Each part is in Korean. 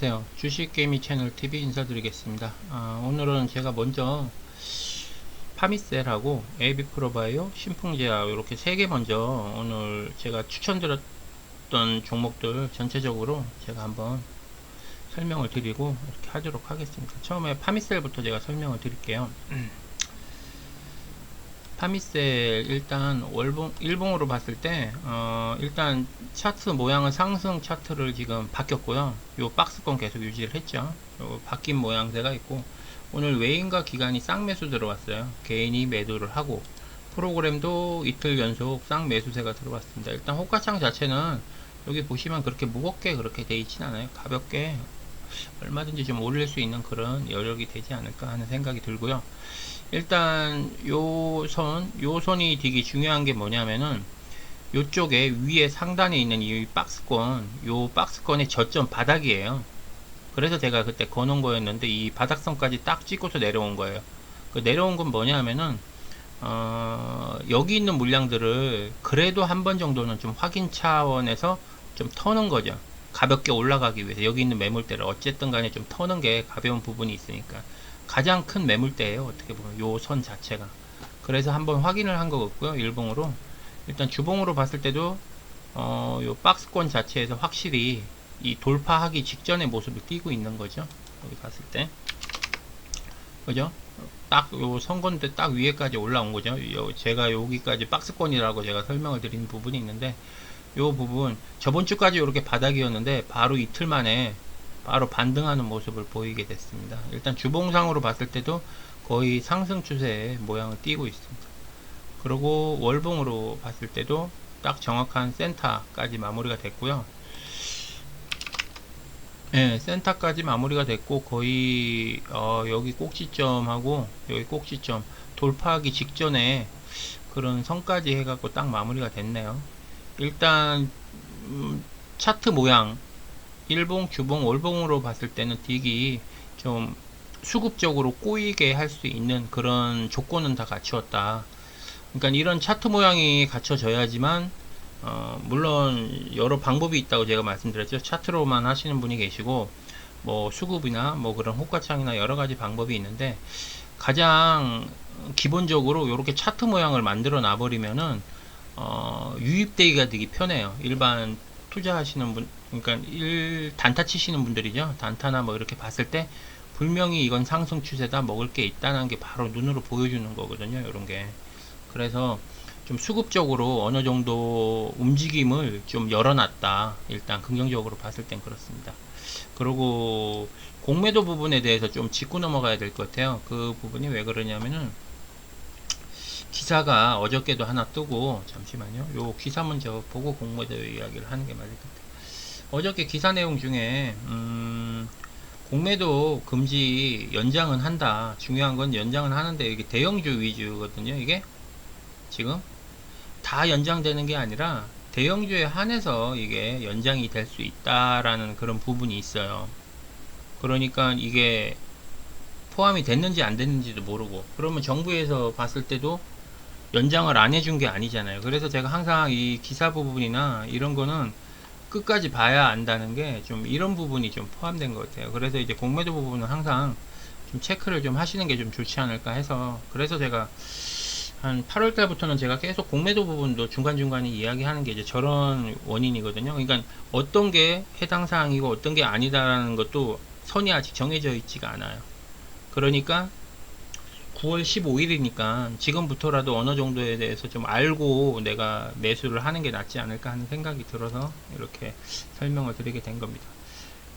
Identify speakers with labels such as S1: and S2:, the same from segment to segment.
S1: 안녕하세요. 주식개미 채널 TV 인사드리겠습니다. 오늘은 제가 먼저 파미셀하고 AB프로바이오, 신풍제약 이렇게 세 개 먼저 오늘 제가 추천드렸던 종목들 전체적으로 제가 한번 설명을 드리고 이렇게 하도록 하겠습니다. 처음에 파미셀부터 제가 설명을 드릴게요. 파미셀 일단 일봉으로 봤을 때 일단 차트 모양은 상승 차트를 지금 바뀌었고요. 요 박스권 계속 유지를 했죠. 요 바뀐 모양새가 있고 오늘 외인과 기관이 쌍매수 들어왔어요. 개인이 매도를 하고 프로그램도 이틀 연속 쌍매수세가 들어왔습니다. 일단 호가창 자체는 여기 보시면 그렇게 무겁게 그렇게 돼 있진 않아요. 가볍게 얼마든지 좀 올릴 수 있는 그런 여력이 되지 않을까 하는 생각이 들고요. 일단 요 선이 되게 중요한 게 뭐냐면은 요쪽에 위에 상단에 있는 이 박스권, 요 박스권의 저점 바닥이에요. 그래서 제가 그때 거놓은 거였는데 이 바닥선까지 딱 찍고서 내려온 거예요. 그 내려온 건 뭐냐면은 여기 있는 물량들을 그래도 한 번 정도는 좀 확인 차원에서 좀 터는 거죠. 가볍게 올라가기 위해서 여기 있는 매물대를 어쨌든 간에 좀 터는 게 가벼운 부분이 있으니까 가장 큰 매물대예요. 어떻게 보면 요 선 자체가. 그래서 한번 확인을 한 거 같고요. 일봉으로. 일단 주봉으로 봤을 때도 요 박스권 자체에서 확실히 이 돌파하기 직전의 모습을 띄고 있는 거죠. 여기 봤을 때. 그죠? 딱 요 선건대 딱 위에까지 올라온 거죠. 제가 여기까지 박스권이라고 제가 설명을 드린 부분이 있는데 요 부분 저번 주까지 이렇게 바닥이었는데 바로 이틀 만에 바로 반등하는 모습을 보이게 됐습니다. 일단 주봉상으로 봤을 때도 거의 상승 추세의 모양을 띄고 있습니다. 그리고 월봉으로 봤을 때도 딱 정확한 센터까지 마무리가 됐고요. 네, 센터까지 마무리가 됐고 거의 여기 꼭지점하고 여기 꼭지점 돌파하기 직전에 그런 선까지 해갖고 딱 마무리가 됐네요. 일단 차트 모양 일봉, 주봉, 월봉으로 봤을 때는 딕이 좀 수급적으로 꼬이게 할 수 있는 그런 조건은 다 갖추었다. 그러니까 이런 차트 모양이 갖춰져야지만 물론 여러 방법이 있다고 제가 말씀드렸죠. 차트로만 하시는 분이 계시고 뭐 수급이나 뭐 그런 호가창이나 여러 가지 방법이 있는데 가장 기본적으로 이렇게 차트 모양을 만들어 놔 버리면은 유입되기가 되게 편해요. 일반 투자하시는 분, 그러니까 단타 치시는 분들이죠. 단타나 뭐 이렇게 봤을 때 분명히 이건 상승 추세다, 먹을 게 있다는 게 바로 눈으로 보여주는 거거든요. 이런 게. 그래서 좀 수급적으로 어느 정도 움직임을 좀 열어놨다. 일단 긍정적으로 봤을 땐 그렇습니다. 그리고 공매도 부분에 대해서 좀 짚고 넘어가야 될 것 같아요. 그 부분이 왜 그러냐면은 기사가 어저께도 하나 뜨고 잠시만요. 요 기사 먼저 보고 공매도 이야기를 하는 게 맞을 것 같아요. 어저께 기사 내용 중에 공매도 금지 연장은 한다. 중요한 건 연장은 하는데 이게 대형주 위주거든요. 이게 지금 다 연장되는 게 아니라 대형주에 한해서 이게 연장이 될 수 있다라는 그런 부분이 있어요. 그러니까 이게 포함이 됐는지 안 됐는지도 모르고 그러면 정부에서 봤을 때도 연장을 안 해준 게 아니잖아요. 그래서 제가 항상 이 기사 부분이나 이런 거는 끝까지 봐야 안다는 게 좀 이런 부분이 좀 포함된 것 같아요. 그래서 이제 공매도 부분은 항상 좀 체크를 좀 하시는 게 좀 좋지 않을까 해서 그래서 제가 한 8월 달부터는 제가 계속 공매도 부분도 중간중간에 이야기하는 게 이제 저런 원인이거든요. 그러니까 어떤 게 해당 사항이고 어떤 게 아니다라는 것도 선이 아직 정해져 있지가 않아요. 그러니까 9월 15일이니까 지금부터라도 어느 정도에 대해서 좀 알고 내가 매수를 하는 게 낫지 않을까 하는 생각이 들어서 이렇게 설명을 드리게 된 겁니다.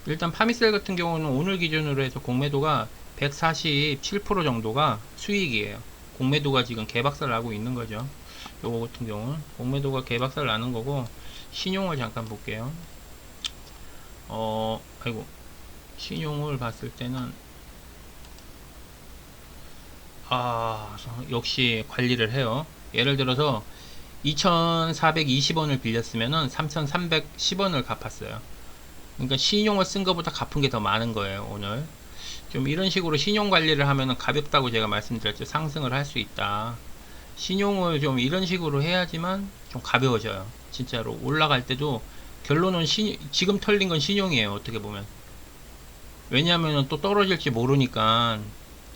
S1: 일단 파미셀 같은 경우는 오늘 기준으로 해서 공매도가 147% 정도가 수익이에요. 공매도가 지금 개박살 나고 있는 거죠. 요거 같은 경우는 공매도가 개박살 나는 거고 신용을 잠깐 볼게요. 아이고 신용을 봤을 때는 역시 관리를 해요. 예를 들어서 2,420원을 빌렸으면은 3,310원을 갚았어요. 그러니까 신용을 쓴 것보다 갚은 게 더 많은 거예요, 오늘. 좀 이런 식으로 신용 관리를 하면은 가볍다고 제가 말씀드렸죠. 상승을 할 수 있다. 신용을 좀 이런 식으로 해야지만 좀 가벼워져요. 진짜로 올라갈 때도 결론은 지금 털린 건 신용이에요. 어떻게 보면 왜냐하면 또 떨어질지 모르니까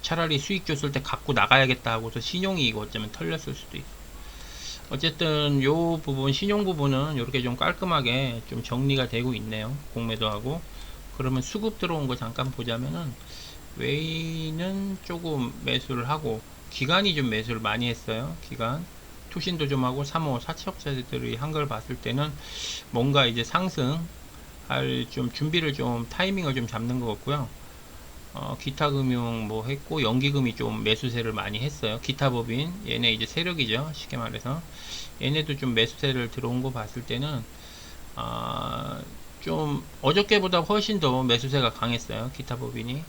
S1: 차라리 수익 줬을 때 갖고 나가야겠다 하고서 신용이 이거 어쩌면 털렸을 수도 있고. 어쨌든 요 부분 신용 부분은 이렇게 좀 깔끔하게 좀 정리가 되고 있네요. 공매도하고. 그러면 수급 들어온 거 잠깐 보자면은 웨이는 조금 매수를 하고 기관이 좀 매수를 많이 했어요. 기관 투신도 좀 하고 3호 사채업자들이 한 걸 봤을 때는 뭔가 이제 상승할 좀 준비를 좀 타이밍을 좀 잡는 것 같고요. 기타 금융 뭐 했고 연기금이 좀 매수세를 많이 했어요. 기타 법인 얘네 이제 세력이죠. 쉽게 말해서 얘네도 좀 매수세를 들어온 거 봤을 때는 좀 어저께보다 훨씬 더 매수세가 강했어요. 기타 법인이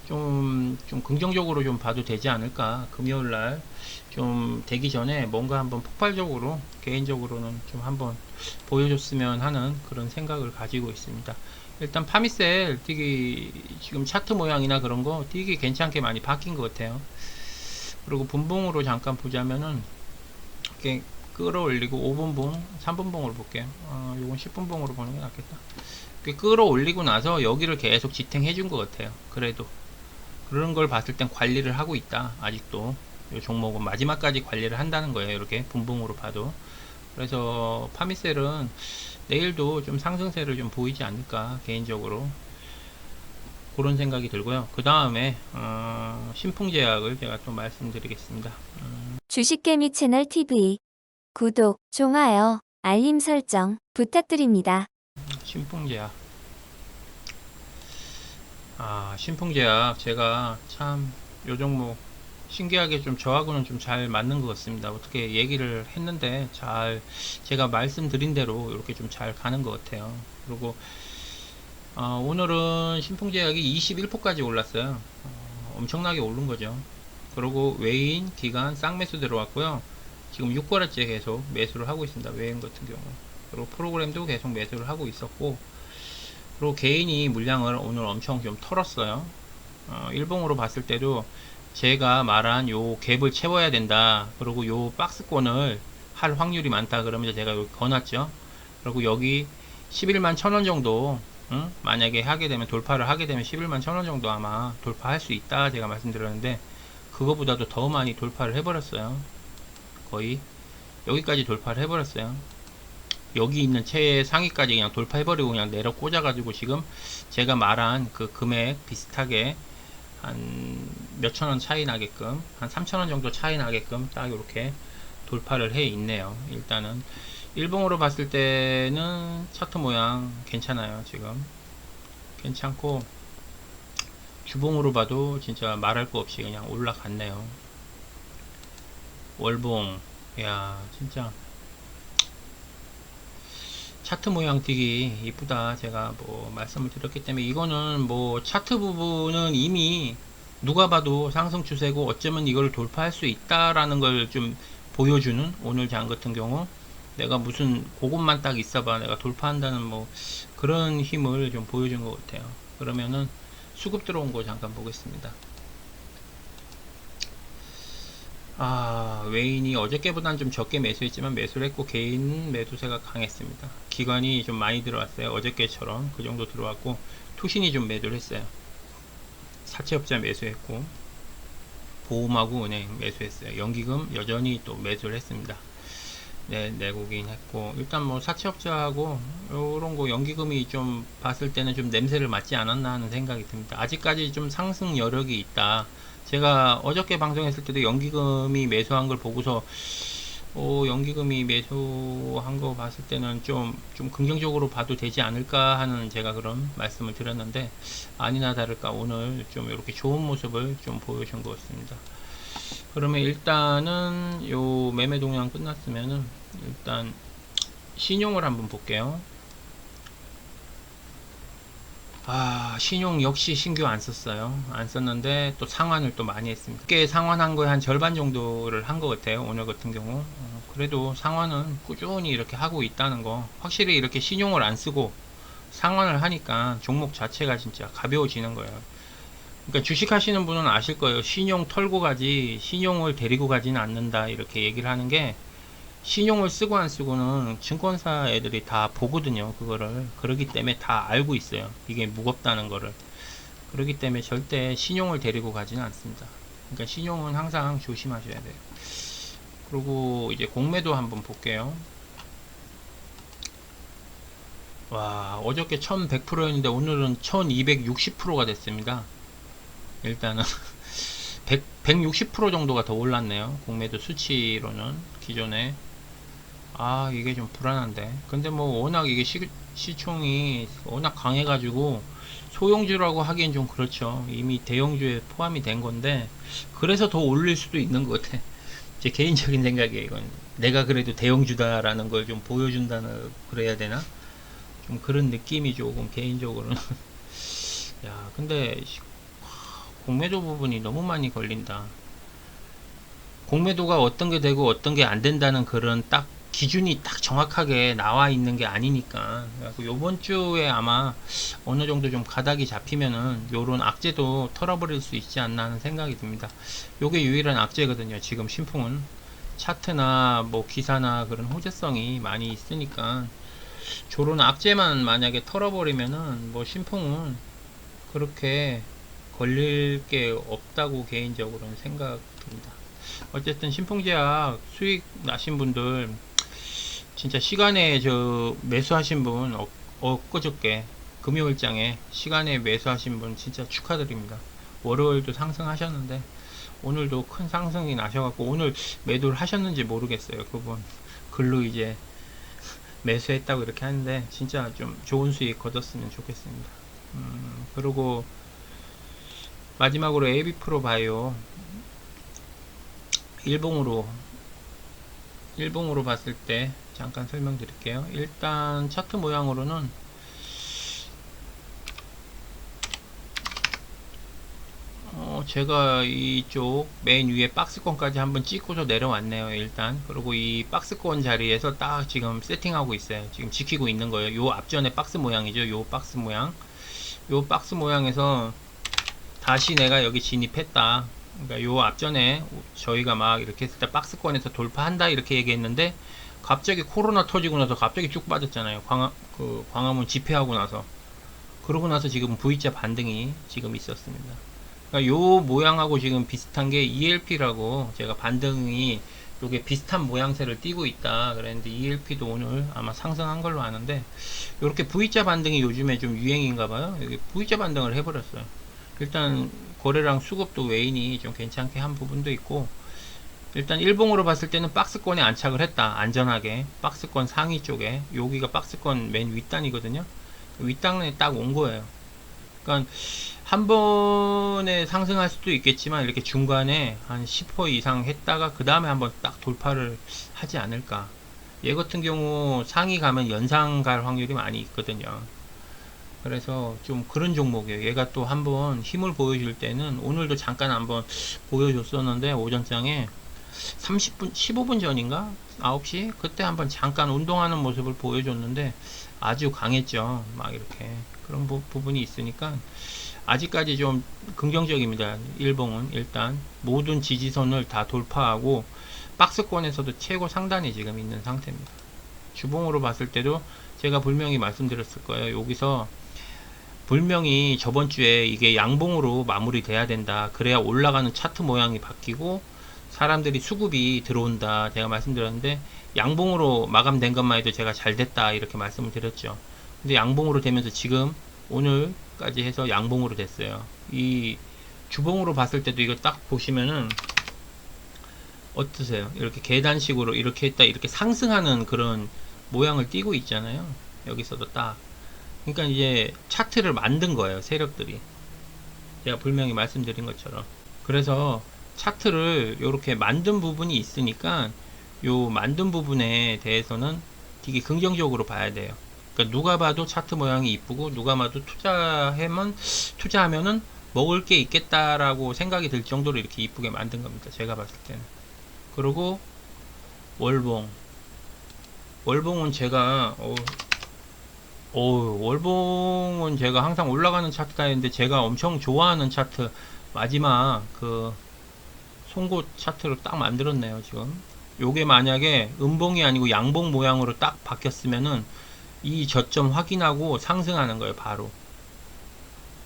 S1: 좀 긍정적으로 좀 봐도 되지 않을까. 금요일 날 좀 되기 전에 뭔가 한번 폭발적으로 개인적으로는 좀 한번 보여줬으면 하는 그런 생각을 가지고 있습니다. 일단 파미셀 뛰기 지금 차트 모양이나 그런 거 뛰기 괜찮게 많이 바뀐 것 같아요. 그리고 분봉으로 잠깐 보자면은 이렇게 끌어올리고 5분봉, 3분봉으로 볼게요. 요건 10분봉으로 보는 게 낫겠다. 이렇게 끌어올리고 나서 여기를 계속 지탱해 준 것 같아요. 그래도 그런 걸 봤을 땐 관리를 하고 있다. 아직도 이 종목은 마지막까지 관리를 한다는 거예요. 이렇게 분봉으로 봐도. 그래서 파미셀은 내일도 좀 상승세를 좀 보이지 않을까 개인적으로 그런 생각이 들고요. 그 다음에 신풍제약을 제가 또 말씀드리겠습니다.
S2: 주식개미 채널 TV 구독, 좋아요, 알림 설정 부탁드립니다.
S1: 신풍제약 신풍제약 제가 참 요 종목 신기하게 좀 저하고는 좀 잘 맞는 것 같습니다. 어떻게 얘기를 했는데 잘 제가 말씀드린 대로 이렇게 좀 잘 가는 것 같아요. 그리고 오늘은 신풍제약이 21%까지 올랐어요. 엄청나게 오른 거죠. 그리고 외인 기간 쌍매수 들어왔고요. 지금 6거래째 계속 매수를 하고 있습니다. 외인 같은 경우. 그리고 프로그램도 계속 매수를 하고 있었고, 그리고 개인이 물량을 오늘 엄청 좀 털었어요. 일봉으로 봤을 때도 제가 말한 요 갭을 채워야 된다. 그리고 요 박스권을 할 확률이 많다. 그러면 제가 여기 거놨죠. 그리고 여기 11만 1000원 정도 만약에 하게 되면 돌파를 하게 되면 11만 1000원 정도 아마 돌파할 수 있다 제가 말씀드렸는데 그거보다도 더 많이 돌파를 해버렸어요. 거의 여기까지 돌파를 해버렸어요. 여기 있는 최 상위까지 그냥 돌파해버리고 그냥 내려 꽂아가지고 지금 제가 말한 그 금액 비슷하게 한 몇천원 차이 나게끔 한 3천원 정도 차이 나게끔 딱 이렇게 돌파를 해 있네요. 일단은 일봉으로 봤을 때는 차트 모양 괜찮아요. 지금 괜찮고 주봉으로 봐도 진짜 말할 거 없이 그냥 올라갔네요. 월봉 야 진짜 차트 모양 되게 이쁘다. 제가 뭐 말씀을 드렸기 때문에 이거는 뭐 차트 부분은 이미 누가 봐도 상승 추세고 어쩌면 이걸 돌파할 수 있다라는 걸 좀 보여주는 오늘 장 같은 경우 내가 무슨 그것만 딱 있어봐 내가 돌파한다는 뭐 그런 힘을 좀 보여준 것 같아요. 그러면은 수급 들어온 거 잠깐 보겠습니다. 외인이 어저께보다는 좀 적게 매수했지만 매수를 했고 개인 매도세가 강했습니다. 기관이 좀 많이 들어왔어요. 어저께처럼 그 정도 들어왔고 투신이 좀 매도를 했어요. 사채업자 매수했고 보험하고 은행 매수했어요. 연기금 여전히 또 매수를 했습니다. 네, 내국인 했고 일단 뭐 사채업자하고 요런 거 연기금이 좀 봤을 때는 좀 냄새를 맡지 않았나 하는 생각이 듭니다. 아직까지 좀 상승 여력이 있다. 제가 어저께 방송했을 때도 연기금이 매수한 걸 보고서 연기금이 매수한 거 봤을 때는 좀 긍정적으로 봐도 되지 않을까 하는 제가 그런 말씀을 드렸는데 아니나 다를까 오늘 좀 이렇게 좋은 모습을 좀 보여준 것 같습니다. 그러면 일단은 요 매매 동향 끝났으면은 일단 신용을 한번 볼게요. 신용 역시 신규 안 썼어요. 안 썼는데 또 상환을 또 많이 했습니다. 꽤 상환한 거에 한 절반 정도를 한 것 같아요. 오늘 같은 경우. 그래도 상환은 꾸준히 이렇게 하고 있다는 거. 확실히 이렇게 신용을 안 쓰고 상환을 하니까 종목 자체가 진짜 가벼워지는 거예요. 그러니까 주식 하시는 분은 아실 거예요. 신용 털고 가지, 신용을 데리고 가지는 않는다. 이렇게 얘기를 하는 게 신용을 쓰고 안 쓰고는 증권사 애들이 다 보거든요. 그거를. 그러기 때문에 다 알고 있어요. 이게 무겁다는 거를. 그렇기 때문에 절대 신용을 데리고 가지는 않습니다. 그러니까 신용은 항상 조심하셔야 돼요. 그리고 이제 공매도 한번 볼게요. 와, 어저께 1100%였는데 오늘은 1260%가 됐습니다. 일단은 160% 정도가 더 올랐네요. 공매도 수치로는 기존에. 아, 이게 좀 불안한데. 근데 뭐 워낙 이게 시총이 워낙 강해가지고 소형주라고 하기엔 좀 그렇죠. 이미 대형주에 포함이 된 건데 그래서 더 올릴 수도 있는 것 같아. 제 개인적인 생각이에요. 이건 내가 그래도 대형주다라는 걸 좀 보여준다는 그래야 되나? 좀 그런 느낌이 조금 개인적으로는. 야, 근데 공매도 부분이 너무 많이 걸린다. 공매도가 어떤 게 되고 어떤 게 안 된다는 그런 딱 기준이 딱 정확하게 나와 있는 게 아니니까. 그래서 요번 주에 아마 어느 정도 좀 가닥이 잡히면은 요런 악재도 털어버릴 수 있지 않나 하는 생각이 듭니다. 요게 유일한 악재거든요. 지금 신풍은 차트나 뭐 기사나 그런 호재성이 많이 있으니까 저런 악재만 만약에 털어버리면은 뭐 신풍은 그렇게 걸릴 게 없다고 개인적으로는 생각됩니다. 어쨌든 신풍제약 수익 나신 분들 진짜 시간에 저 매수하신 분 엊그저께 금요일장에 시간에 매수하신 분 진짜 축하드립니다. 월요일도 상승하셨는데 오늘도 큰 상승이 나셔갖고 오늘 매도를 하셨는지 모르겠어요. 그분 글로 이제 매수했다고 이렇게 하는데 진짜 좀 좋은 수익 거뒀으면 좋겠습니다. 그리고 마지막으로 에이비프로 바이오 일봉으로 봤을 때 잠깐 설명드릴게요. 일단 차트 모양으로는 제가 이쪽 맨 위에 박스권까지 한번 찍고서 내려왔네요. 일단 그리고 이 박스권 자리에서 딱 지금 세팅하고 있어요. 지금 지키고 있는 거예요. 요 앞전에 박스 모양이죠. 요 박스 모양, 요 박스 모양에서 다시 내가 여기 진입했다. 그러니까 요 앞전에 저희가 막 이렇게 했을 때 박스권에서 돌파한다 이렇게 얘기했는데 갑자기 코로나 터지고 나서 갑자기 쭉 빠졌잖아요. 광화문 집회하고 나서. 그러고 나서 지금 V자 반등이 지금 있었습니다. 그러니까 요 모양하고 지금 비슷한 게 ELP라고 제가 반등이 요게 비슷한 모양새를 띠고 있다 그랬는데 ELP도 오늘 아마 상승한 걸로 아는데 요렇게 V자 반등이 요즘에 좀 유행인가 봐요. 여기 V자 반등을 해버렸어요. 일단 거래량 수급도 외인이 좀 괜찮게 한 부분도 있고 일단 일봉으로 봤을 때는 박스권에 안착을 했다. 안전하게 박스권 상위 쪽에 여기가 박스권 맨 윗단이거든요. 윗단에 딱 온 거예요. 그러니까 한 번에 상승할 수도 있겠지만 이렇게 중간에 한 10% 이상 했다가 그 다음에 한번 딱 돌파를 하지 않을까. 얘 같은 경우 상위 가면 연상 갈 확률이 많이 있거든요. 그래서 좀 그런 종목이에요. 얘가 또 한번 힘을 보여줄 때는 오늘도 잠깐 한번 보여줬었는데 오전장에 30분 15분 전인가 9시 그때 한번 잠깐 운동하는 모습을 보여줬는데 아주 강했죠. 막 이렇게 그런 부분이 있으니까 아직까지 좀 긍정적입니다. 일봉은 일단 모든 지지선을 다 돌파하고 박스권에서도 최고 상단에 지금 있는 상태입니다. 주봉으로 봤을 때도 제가 분명히 말씀드렸을 거예요. 여기서 분명히 저번 주에 이게 양봉으로 마무리 돼야 된다. 그래야 올라가는 차트 모양이 바뀌고 사람들이 수급이 들어온다. 제가 말씀드렸는데 양봉으로 마감된 것만 해도 제가 잘 됐다 이렇게 말씀을 드렸죠. 근데 양봉으로 되면서 지금 오늘까지 해서 양봉으로 됐어요. 이 주봉으로 봤을 때도 이거 딱 보시면은 어떠세요? 이렇게 계단식으로 이렇게 했다 이렇게 상승하는 그런 모양을 띠고 있잖아요. 여기서도 딱. 그러니까 이제 차트를 만든 거예요. 세력들이. 제가 분명히 말씀드린 것처럼. 그래서 차트를 이렇게 만든 부분이 있으니까 요 만든 부분에 대해서는 되게 긍정적으로 봐야 돼요. 그러니까 누가 봐도 차트 모양이 이쁘고 누가 봐도 투자하면은 먹을 게 있겠다라고 생각이 들 정도로 이렇게 이쁘게 만든 겁니다. 제가 봤을 때는. 그리고 월봉은 제가 월봉은 제가 항상 올라가는 차트가 있는데 제가 엄청 좋아하는 차트 마지막 그 송곳 차트로 딱 만들었네요. 지금 요게 만약에 음봉이 아니고 양봉 모양으로 딱 바뀌었으면은 이 저점 확인하고 상승하는 거예요. 바로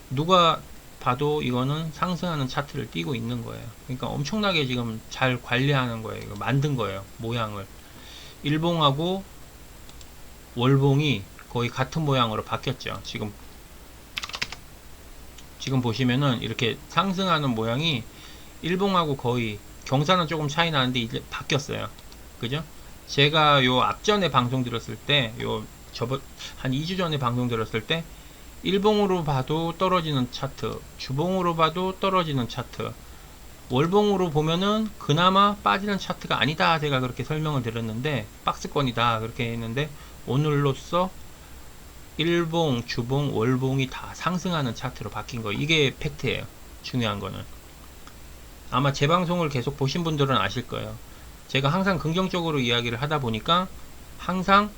S1: 누가 봐도 이거는 상승하는 차트를 띄고 있는 거예요. 그러니까 엄청나게 지금 잘 관리하는 거예요. 이거 만든 거예요. 모양을. 일봉하고 월봉이 거의 같은 모양으로 바뀌었죠. 지금 보시면은 이렇게 상승하는 모양이 일봉하고 거의, 경사는 조금 차이 나는데 이제 바뀌었어요. 그죠? 제가 요 앞전에 방송 들었을 때, 한 2주 전에 방송 들었을 때, 일봉으로 봐도 떨어지는 차트, 주봉으로 봐도 떨어지는 차트, 월봉으로 보면은 그나마 빠지는 차트가 아니다, 제가 그렇게 설명을 드렸는데, 박스권이다 그렇게 했는데, 오늘로써 일봉, 주봉, 월봉이 다 상승하는 차트로 바뀐 거, 이게 팩트예요. 중요한 거는 아마 제 방송을 계속 보신 분들은 아실 거예요. 제가 항상 긍정적으로 이야기를 하다 보니까 항상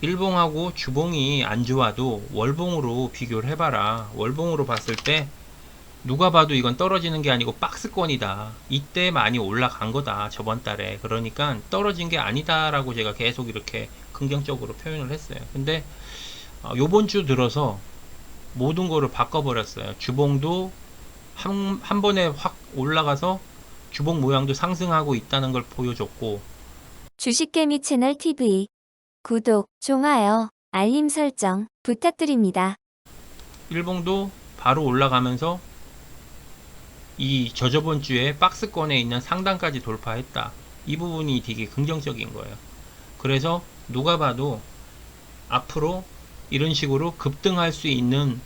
S1: 일봉하고 주봉이 안 좋아도 월봉으로 비교를 해봐라. 월봉으로 봤을 때 누가 봐도 이건 떨어지는 게 아니고 박스권이다. 이때 많이 올라간 거다. 저번 달에. 그러니까 떨어진 게 아니다 라고 제가 계속 이렇게 긍정적으로 표현을 했어요. 근데 요번 주 들어서 모든 거를 바꿔버렸어요. 주봉도 한 번에 확 올라가서 주봉 모양도 상승하고 있다는 걸 보여줬고,
S2: 주식개미 채널 TV 구독, 좋아요, 알림 설정 부탁드립니다.
S1: 일봉도 바로 올라가면서 이 저저번 주에 박스권에 있는 상단까지 돌파했다. 이 부분이 되게 긍정적인 거예요. 그래서 누가 봐도 앞으로 이런 식으로 급등할 수 있는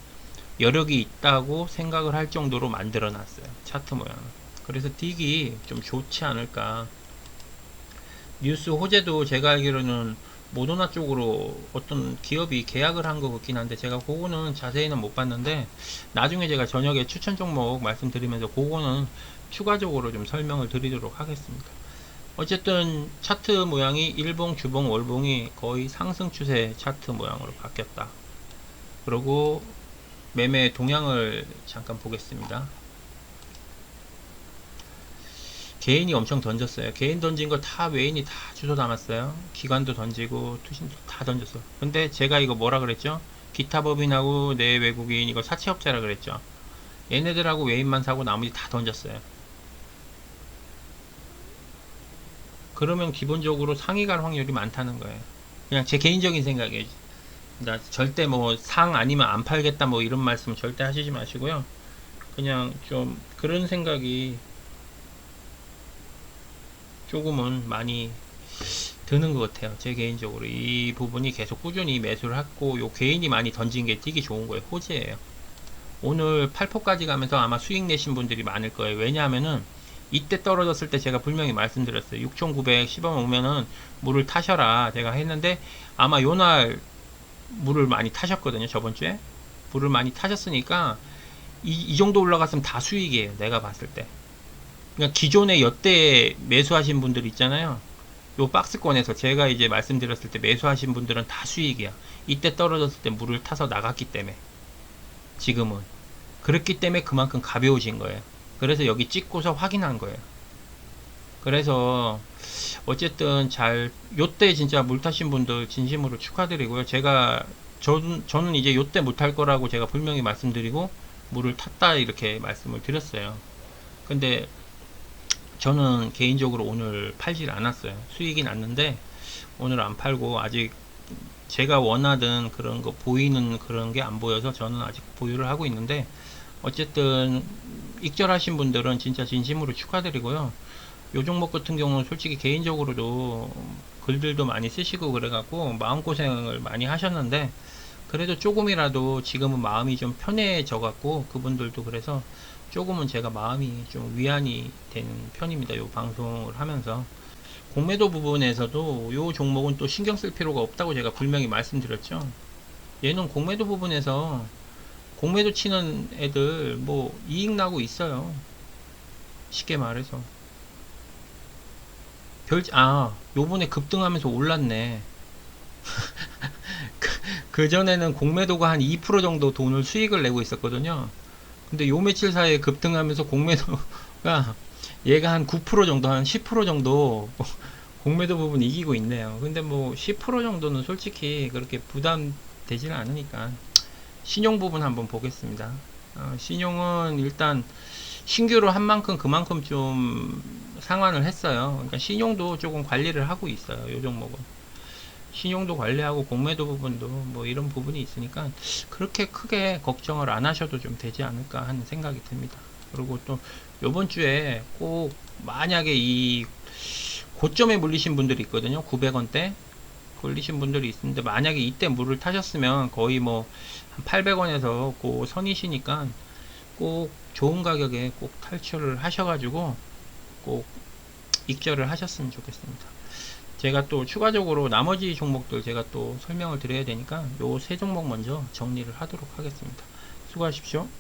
S1: 여력이 있다고 생각을 할 정도로 만들어 놨어요. 차트 모양을. 그래서 딕이 좀 좋지 않을까. 뉴스 호재도 제가 알기로는 모더나 쪽으로 어떤 기업이 계약을 한 것 같긴 한데, 제가 그거는 자세히는 못 봤는데 나중에 제가 저녁에 추천 종목 말씀드리면서 그거는 추가적으로 좀 설명을 드리도록 하겠습니다. 어쨌든 차트 모양이 일봉, 주봉, 월봉이 거의 상승 추세 차트 모양으로 바뀌었다. 그리고 매매 동향을 잠깐 보겠습니다. 개인이 엄청 던졌어요. 개인 던진 거 다 외인이 다 주워 담았어요. 기관도 던지고 투신도 다 던졌어. 근데 제가 이거 뭐라 그랬죠? 기타 법인하고 내 외국인 이거 사채업자라 그랬죠. 얘네들하고 외인만 사고 나머지 다 던졌어요. 그러면 기본적으로 상위 갈 확률이 많다는 거예요. 그냥 제 개인적인 생각이에요. 나 절대 뭐 상 아니면 안 팔겠다 뭐 이런 말씀 절대 하시지 마시고요. 그냥 좀 그런 생각이 조금은 많이 드는 것 같아요. 제 개인적으로 이 부분이 계속 꾸준히 매수를 했고, 요 개인이 많이 던진 게 되게 좋은 거예요. 호재예요. 오늘 8포까지 가면서 아마 수익 내신 분들이 많을 거예요. 왜냐하면은 이때 떨어졌을 때 제가 분명히 말씀드렸어요. 6,910원 오면은 물을 타셔라 제가 했는데, 아마 요날 물을 많이 타셨거든요. 저번 주에 물을 많이 타셨으니까 이 정도 올라갔으면 다 수익이에요. 내가 봤을 때. 그냥 기존에 여태 매수하신 분들 있잖아요. 요 박스권에서 제가 이제 말씀드렸을 때 매수하신 분들은 다 수익이야. 이때 떨어졌을 때 물을 타서 나갔기 때문에. 지금은 그렇기 때문에 그만큼 가벼워진 거예요. 그래서 여기 찍고서 확인한 거예요. 그래서 어쨌든 요때 진짜 물 타신 분들 진심으로 축하드리고요. 저는 이제 요때 못 탈 거라고 제가 분명히 말씀드리고 물을 탔다 이렇게 말씀을 드렸어요. 근데 저는 개인적으로 오늘 팔질 않았어요. 수익이 났는데 오늘 안 팔고, 아직 제가 원하던 그런 거 보이는 그런 게 안 보여서 저는 아직 보유를 하고 있는데, 어쨌든 익절하신 분들은 진짜 진심으로 축하드리고요. 요 종목 같은 경우는 솔직히 개인적으로도 글들도 많이 쓰시고 그래갖고 마음고생을 많이 하셨는데, 그래도 조금이라도 지금은 마음이 좀 편해져 갖고 그분들도, 그래서 조금은 제가 마음이 좀 위안이 되는 편입니다. 요 방송을 하면서. 공매도 부분에서도 요 종목은 또 신경 쓸 필요가 없다고 제가 분명히 말씀드렸죠. 얘는 공매도 부분에서 공매도 치는 애들 뭐 이익 나고 있어요. 쉽게 말해서. 요번에 급등하면서 올랐네. 그전에는 공매도가 한 2% 정도 돈을 수익을 내고 있었거든요. 근데 요 며칠 사이에 급등하면서 공매도가 얘가 한 9% 정도, 한 10% 정도 공매도 부분 이기고 있네요. 근데 뭐 10% 정도는 솔직히 그렇게 부담되지는 않으니까 신용 부분 한번 보겠습니다. 신용은 일단 신규로 한 만큼 그만큼 좀 상환을 했어요. 그러니까 신용도 조금 관리를 하고 있어요. 요 종목은. 신용도 관리하고 공매도 부분도 뭐 이런 부분이 있으니까 그렇게 크게 걱정을 안 하셔도 좀 되지 않을까 하는 생각이 듭니다. 그리고 또 요번 주에 꼭 만약에 이 고점에 물리신 분들이 있거든요. 900원대 걸리신 분들이 있는데 만약에 이때 물을 타셨으면 거의 뭐 800원에서 그 선이시니까 꼭 좋은 가격에 꼭 탈출을 하셔가지고 꼭 익절을 하셨으면 좋겠습니다. 제가 또 추가적으로 나머지 종목들 제가 또 설명을 드려야 되니까 요 세 종목 먼저 정리를 하도록 하겠습니다. 수고하십시오.